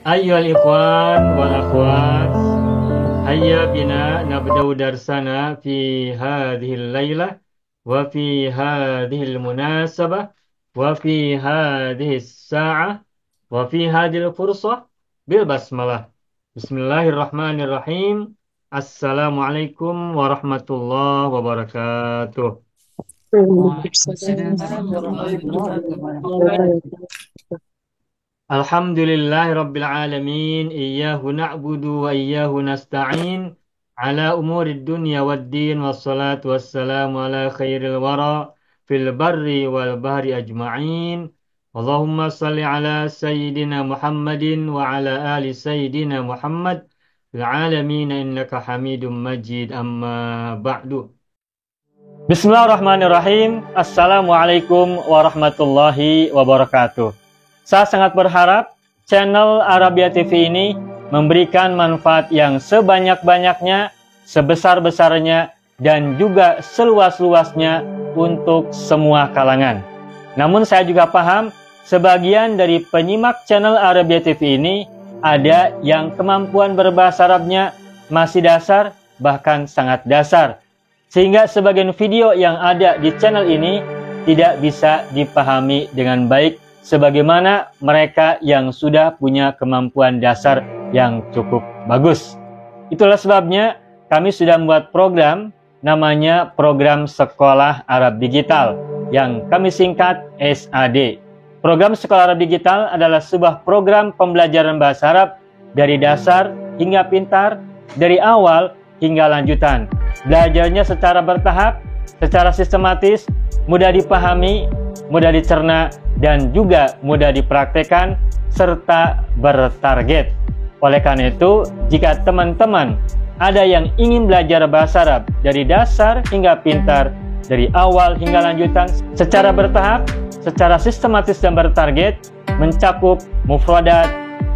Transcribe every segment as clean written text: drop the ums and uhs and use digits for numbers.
أيها الإخوان والأخوات، هيا بنا نبدأ درسنا في هذه الليلة وفي هذه المناسبة وفي هذه الساعة وفي هذه الفرصة بالبسملة. بسم الله الرحمن الرحيم. السلام عليكم ورحمة الله وبركاته. Waalaikumsalam Waalaikumsalam warahmatullahi warahmatullahi wabarakatuh. wabarakatuh. Alhamdulillahi Rabbil Alamin. Iyyahu na'budu wa iyyahu nasta'in. Ala umurid dunya wad din. Wassalatu wassalamu ala khairil wara. Fil barri wal bahri ajma'in. Allahumma salli ala Sayyidina Muhammadin wa ala ali Sayyidina Muhammad. Fil alamin innaka hamidum majid, amma ba'du. Bismillahirrahmanirrahim. Assalamualaikum warahmatullahi wabarakatuh. Saya sangat berharap channel Arabia TV ini memberikan manfaat yang sebanyak-banyaknya, sebesar-besarnya, dan juga seluas-luasnya untuk semua kalangan. Namun saya juga paham, sebagian dari penyimak channel Arabia TV ini ada yang kemampuan berbahasa Arabnya masih dasar, bahkan sangat dasar. Sehingga sebagian video yang ada di channel ini tidak bisa dipahami dengan baik sebagaimana mereka yang sudah punya kemampuan dasar yang cukup bagus. Itulah sebabnya kami sudah membuat program namanya Program Sekolah Arab Digital yang kami singkat SAD. Program Sekolah Arab Digital adalah sebuah program pembelajaran bahasa Arab dari dasar hingga pintar, dari awal hingga lanjutan. Belajarnya secara bertahap, secara sistematis, mudah dipahami, mudah dicerna, dan juga mudah dipraktekkan, serta bertarget. Oleh karena itu, jika teman-teman ada yang ingin belajar bahasa Arab dari dasar hingga pintar, dari awal hingga lanjutan, secara bertahap, secara sistematis dan bertarget, mencakup mufradat,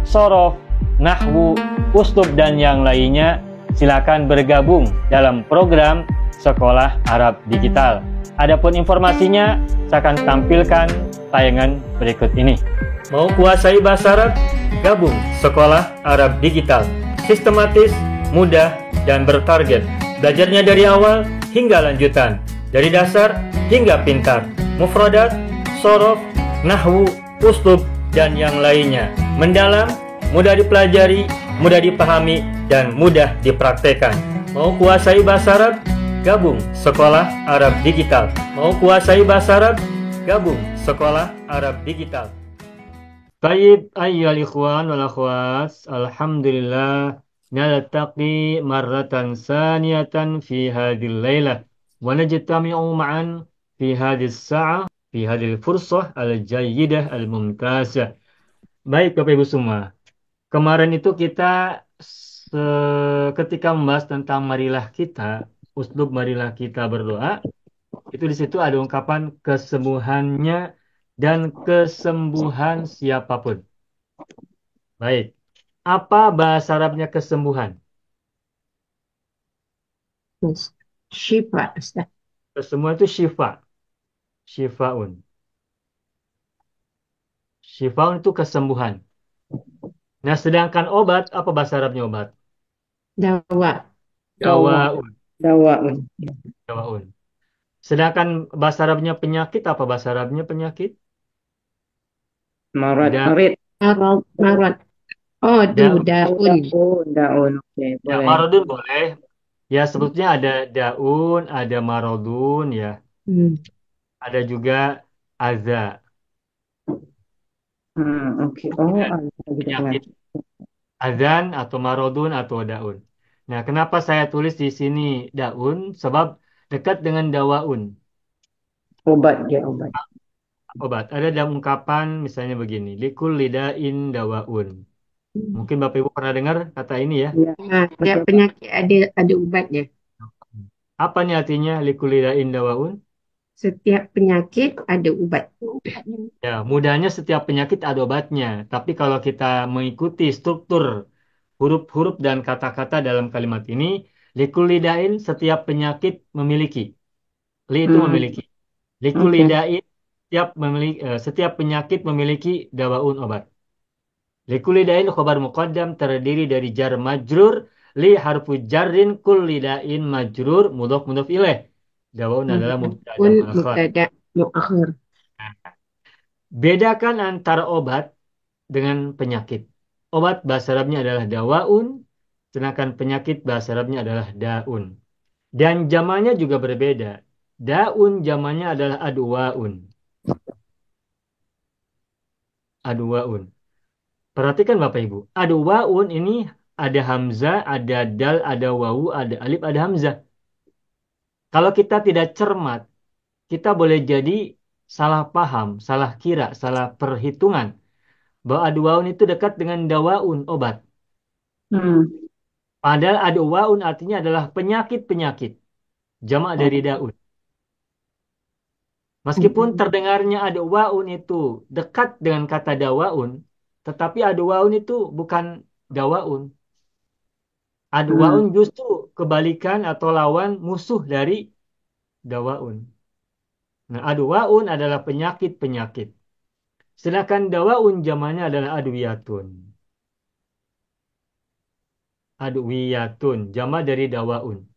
sorof, nahwu, uslub, dan yang lainnya, silakan bergabung dalam program Sekolah Arab Digital. Adapun informasinya, saya akan tampilkan tayangan berikut ini. Mau kuasai bahasa Arab? Gabung Sekolah Arab Digital. Sistematis, mudah, dan bertarget. Belajarnya dari awal hingga lanjutan. Dari dasar hingga pintar. Mufradat, sorof, nahwu, uslub, dan yang lainnya. Mendalam, mudah dipelajari, mudah dipahami, dan mudah dipraktekkan. Mau kuasai bahasa Arab? Gabung Sekolah Arab Digital. Mau kuasai bahasa Arab? Gabung Sekolah Arab Digital. Baik, ayyuhal ikhwan wal akhwat, alhamdulillah naltaqi marratan saniyatan fi hadhil lailah wa najtami'u ma'an fi hadhis sa'ah fi hadhil fursah al-jayyidah al-mumtazah. Baik Bapak Ibu semua. Kemarin itu kita ketika membahas tentang marilah kita, uslub marilah kita berdoa, itu di situ ada ungkapan kesembuhannya dan kesembuhan siapapun. Baik. Apa bahasa Arabnya kesembuhan? Syifa, Ustaz. Kesembuhan itu syifa. Syifaun. Syifaun itu kesembuhan. Nah, sedangkan obat, apa bahasa Arabnya obat? Dawa. Dawaun. Dawaun. Dawaun. Sedangkan bahasa Arabnya penyakit, apa bahasa Arabnya penyakit? Marad, Da, marid. Marad. Oh, daun. daun. Daun. Oke, Ya, boleh. marodun boleh. Ya, sebetulnya ada daun, ada marodun, ya. Hmm. Ada juga aza. Oke. Oh, Ya, ada gitu kan. penyakit azan atau marodun atau daun. Nah, kenapa saya tulis di sini daun? Sebab dekat dengan dawaun, Obat dia obat. obat. Ada dalam ungkapan misalnya begini, likul lidain dawaun. Mungkin Bapak Ibu pernah dengar kata ini ya. Iya, Nah, tiap betul. penyakit ada ubatnya. Apa nih artinya likul lidain dawaun? Setiap penyakit ada ubat. Ya, mudahnya setiap penyakit ada obatnya. Tapi kalau kita mengikuti struktur huruf-huruf dan kata-kata dalam kalimat ini, likul lidain setiap penyakit memiliki. Li itu Hmm, memiliki. Likul oke. lidain setiap penyakit memiliki dawaun obat. Likulli da'in khobar muqaddam terdiri dari jar majrur li harfu jarrin kulli da'in majrur mudhof mudhof ilaih. Dawaun adalah mubtada Pun muakhar. mubtada muakhir. Bedakan antara obat dengan penyakit. Obat bahasa Arabnya adalah dawaun, sedangkan penyakit bahasa Arabnya adalah daun. Dan zamannya juga berbeda. Daun zamannya adalah adwaun. Adwaun. Perhatikan Bapak Ibu. Adwaun ini ada hamzah, ada dal, ada wawu, ada alif, ada hamzah. Kalau kita tidak cermat, kita boleh jadi salah paham, salah kira, salah perhitungan bahwa adwaun itu dekat dengan dawaun, obat. Hmm. Padahal adwaun artinya adalah penyakit-penyakit. Jamak Oh. dari daun. Meskipun terdengarnya adwaun itu dekat dengan kata dawaun, tetapi adwaun itu bukan dawaun. Adwaun Hmm. justru kebalikan atau lawan musuh dari dawaun. Nah, adwaun adalah penyakit-penyakit. Sedangkan dawaun zamannya adalah adwiyatun. Adwiyatun, jamak dari dawaun.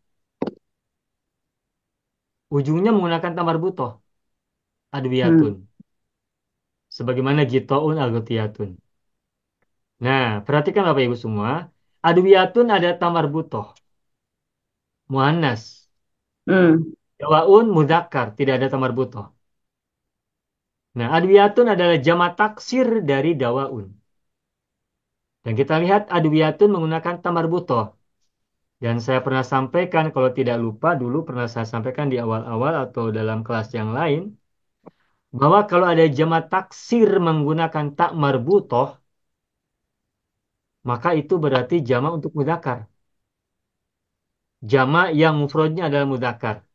Ujungnya menggunakan tamar butoh, adwiyatun. Hmm. Sebagaimana gitoun algotiyatun. Nah, perhatikan Bapak Ibu semua. Adwiyatun ada tamar butoh, muannas. Hmm. Dawaun mudzakkar, tidak ada tamar butoh. Nah, adwiyatun adalah jamak taksir dari dawaun. Dan kita lihat adwiyatun menggunakan tamar butoh. Dan saya pernah sampaikan, kalau tidak lupa, dulu pernah saya sampaikan di awal-awal atau dalam kelas yang lain, bahwa kalau ada jamak taksir menggunakan tak marbutoh, maka itu berarti jamak untuk mudzakkar. Jamak yang mufradnya adalah mudzakkar.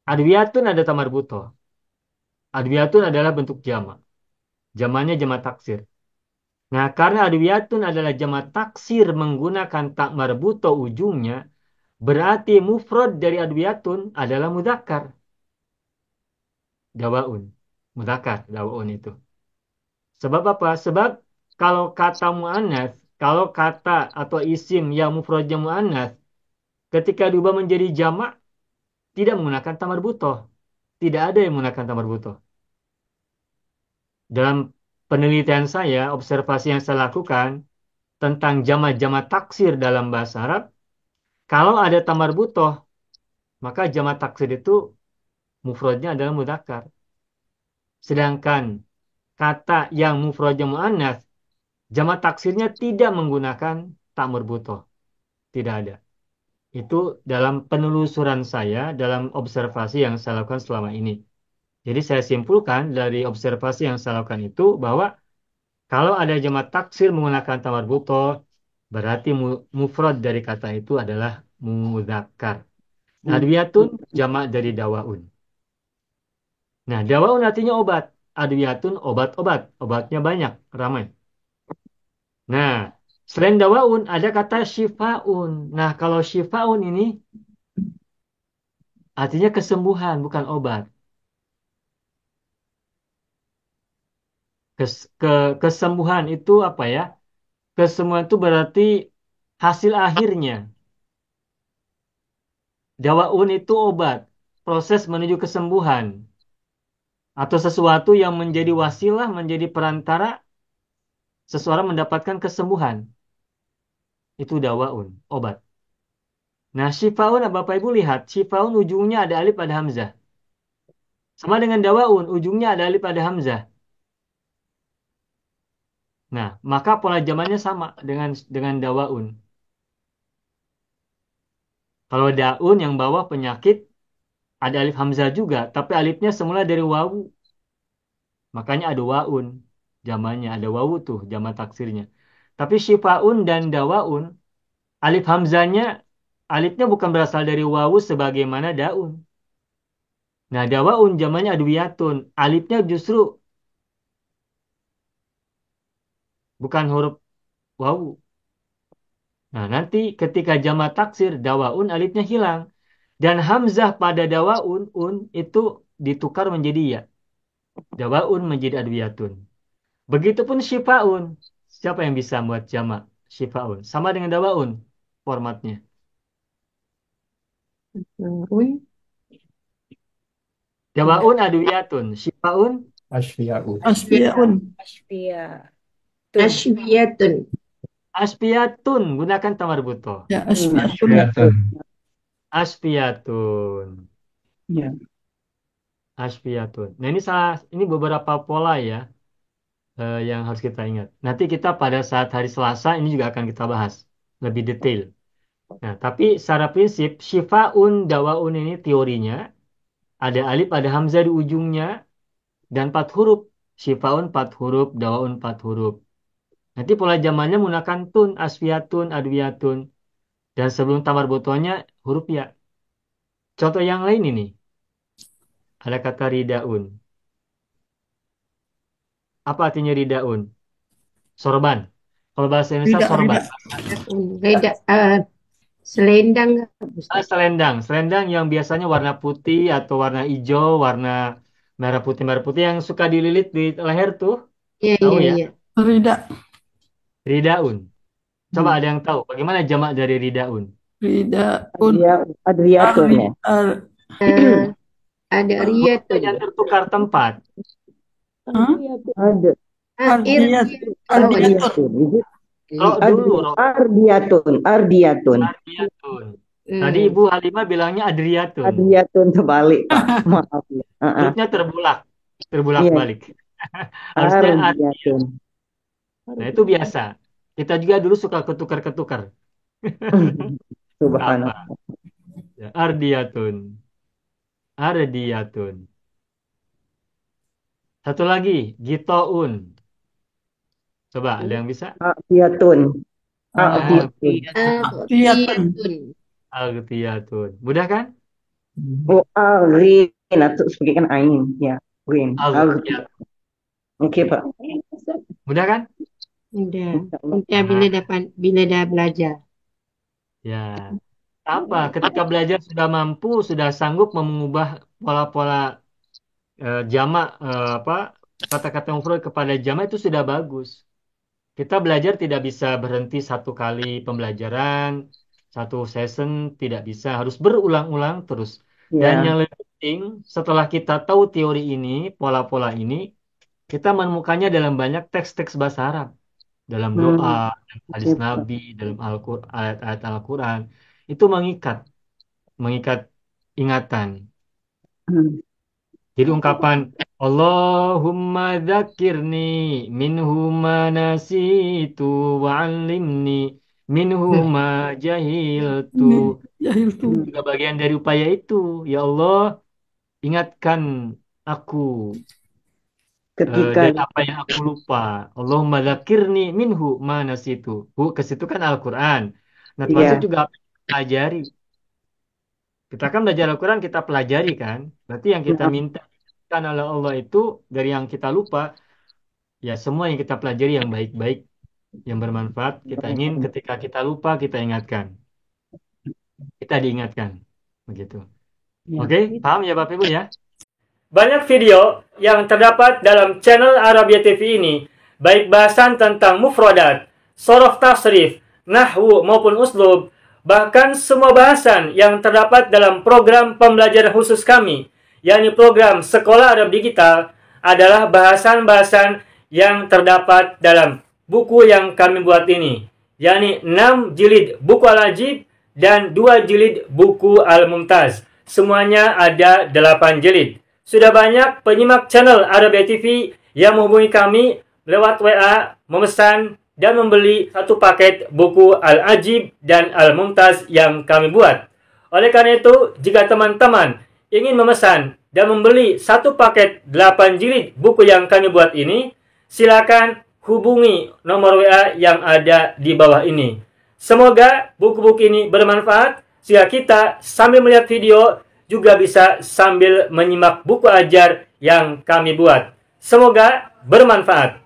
Adwiyatun ada tak marbutoh. Adwiyatun adalah bentuk jamak. Jamaknya jamak taksir. Nah, karena adwiyatun adalah jamak taksir menggunakan tak marbutoh ujungnya, berarti mufrad dari adwiyatun adalah mudzakkar. Dawaun. Mudzakkar, dawaun itu. Sebab apa? Sebab kalau kata mu'annas, kalau kata atau isim yang mufradnya mu'annas, ketika diubah menjadi jamak, tidak menggunakan tamar butoh. Tidak ada yang menggunakan tamar butoh. Dalam penelitian saya, observasi yang saya lakukan tentang jamak-jamak taksir dalam bahasa Arab, kalau ada tamar butoh, maka jamak taksir itu mufradnya adalah mudzakkar. Sedangkan kata yang mufradnya mu'annas, jamak taksirnya tidak menggunakan tak marbutoh. Tidak ada. Itu dalam penelusuran saya, dalam observasi yang saya lakukan selama ini. Jadi saya simpulkan dari observasi yang saya lakukan itu bahwa kalau ada jamak taksir menggunakan tak marbutoh, berarti mufrad dari kata itu adalah mudzakkar. Adwiyatun jamak dari dawaun. Nah, dawaun artinya obat. Adwiyatun obat-obat. Obatnya banyak, ramai. Nah, selain dawaun ada kata syifaun. Nah, kalau syifaun ini artinya kesembuhan, bukan obat. Kesembuhan itu apa ya? Kesembuhan itu berarti hasil akhirnya. Dawaun itu obat, proses menuju kesembuhan. Atau sesuatu yang menjadi wasilah, menjadi perantara seseorang mendapatkan kesembuhan. Itu dawaun, obat. Nah, syifaun, Bapak Ibu lihat, syifaun ujungnya ada alif, ada hamzah. Sama dengan dawaun, ujungnya ada alif, ada hamzah. Nah, maka pola zamannya sama dengan dawaun. Kalau daun yang bawah penyakit ada alif hamzah juga, tapi alifnya semula dari wawu. Makanya ada waun zamannya, ada wawu tuh zaman taksirnya. Tapi syifaun dan dawaun, alif hamzahnya alifnya bukan berasal dari wawu sebagaimana daun. Nah, dawaun zamannya adwiyatun, alifnya justru bukan huruf wawu. Nah, nanti ketika jamak taksir dawaun alifnya hilang dan hamzah pada dawaun itu ditukar menjadi ya. Dawaun menjadi adwiyatun. Begitupun syifaun. Siapa yang bisa buat jamak syifaun? Sama dengan dawaun formatnya. Dawaun. Dawaun adwiyatun, syifaun Asfiyaun. Asfiyaun. Ashwiyatun. asfiyatun. Gunakan tamar buto. Ya, asfiyaun. Asfiyatun. Asfiyatun. Ya. Asfiyatun. Nah, ini beberapa pola ya yang harus kita ingat. Nanti kita pada saat hari Selasa ini juga akan kita bahas lebih detail. Nah, tapi secara prinsip syifaun dawaun ini teorinya ada alif, ada hamzah di ujungnya dan 4 huruf. Syifaun 4 huruf, dawaun 4 huruf. Nanti pola jamannya menggunakan tun, asfiyatun, adwiyatun. Dan sebelum tamar butonya huruf ya. Contoh yang lain ini. Ada kata ridaun. Apa artinya ridaun? Sorban. Kalau bahasa Indonesia Rida, sorban. rida. Reda, selendang, Ustaz. Selendang. Selendang yang biasanya warna putih atau warna hijau, warna merah putih yang suka dililit di leher tuh. Iya, Tahu iya, ya? iya. Rida. Ridaun. Coba ada yang tahu bagaimana jamak dari ridaun? Ridaun. Adwiyatun ya. Eh, ada Hurufnya riyatun. jangan tertukar tempat. Ada. Ardiyat. Ardiyatun. Rok dulu, rok. Ardiyatun. Adriyatun. Tadi Ibu Halimah bilangnya adriyatun. Adwiyatun terbalik, Pak. Maaf ya. Hurufnya terbulak Iya. balik. Harusnya Ardiyatun. Nah, itu biasa. Kita juga dulu suka ketukar-ketukar. Subhanallah. Apa? Ya, ardiyatun. Ardiyatun. Satu lagi, gitoun. Coba, ada yang bisa? Adwiyatun. Ardiyatun. Riyatun. Agtiyatun. Mudah kan? Oh, arin atau sebagai kan ain ya. Win. Agtiyatun. Oke, Pak. Mudah kan? Udah. Udah bila dah belajar. Ya. Apa? Ketika belajar sudah mampu, sudah sanggup mengubah pola-pola jamak kata-kata mufrad kepada jamak itu sudah bagus. Kita belajar tidak bisa berhenti satu kali pembelajaran, satu season tidak bisa, harus berulang-ulang terus. Dan Ya. yang lebih penting, setelah kita tahu teori ini, pola-pola ini, kita menemukannya dalam banyak teks-teks bahasa Arab, dalam doa, dalam hadis Nabi, dalam ayat-ayat Al-Quran. Itu mengikat ingatan. Jadi ungkapan Allahumma dzakirni minhu ma nasitu wa'allimni minhu ma jahiltu. Jahil Itu tuh. juga bagian dari upaya itu. Ya Allah, ingatkan aku Ketika dari apa yang aku lupa. Allahumma dzakirni minhu ma nasitu. Ke situ kan Al-Quran. Nah, termasuk Iya. juga apa yang kita pelajari. Kita kan belajar Al-Quran, kita pelajari kan. Berarti yang kita minta kan oleh Allah itu dari yang kita lupa, ya semua yang kita pelajari yang baik-baik, yang bermanfaat, kita ingin ketika kita lupa, kita ingatkan. Kita diingatkan. Begitu. Oke, paham ya Bapak Ibu ya? Banyak video yang terdapat dalam channel Arabia TV ini, baik bahasan tentang mufradat, sorof tasrif, nahwu maupun uslub, bahkan semua bahasan yang terdapat dalam program pembelajaran khusus kami, yakni program Sekolah Arab Digital, adalah bahasan-bahasan yang terdapat dalam buku yang kami buat ini, yakni 6 jilid buku Al-Ajib dan 2 jilid buku Al-Mumtaz. Semuanya ada 8 jilid. Sudah banyak penyimak channel Arabia TV yang menghubungi kami lewat WA, memesan dan membeli satu paket buku Al-Ajib dan Al-Mumtaz yang kami buat. Oleh karena itu, jika teman-teman ingin memesan dan membeli satu paket 8 jilid buku yang kami buat ini, silakan hubungi nomor WA yang ada di bawah ini. Semoga buku-buku ini bermanfaat sehingga kita sambil melihat video juga bisa sambil menyimak buku ajar yang kami buat. Semoga bermanfaat.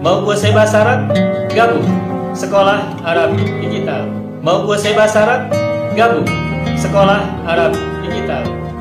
Mau kuasai bahasa Arab? Gabung Sekolah Arab Digital. Mau kuasai bahasa Arab? Gabung Sekolah Arab Digital.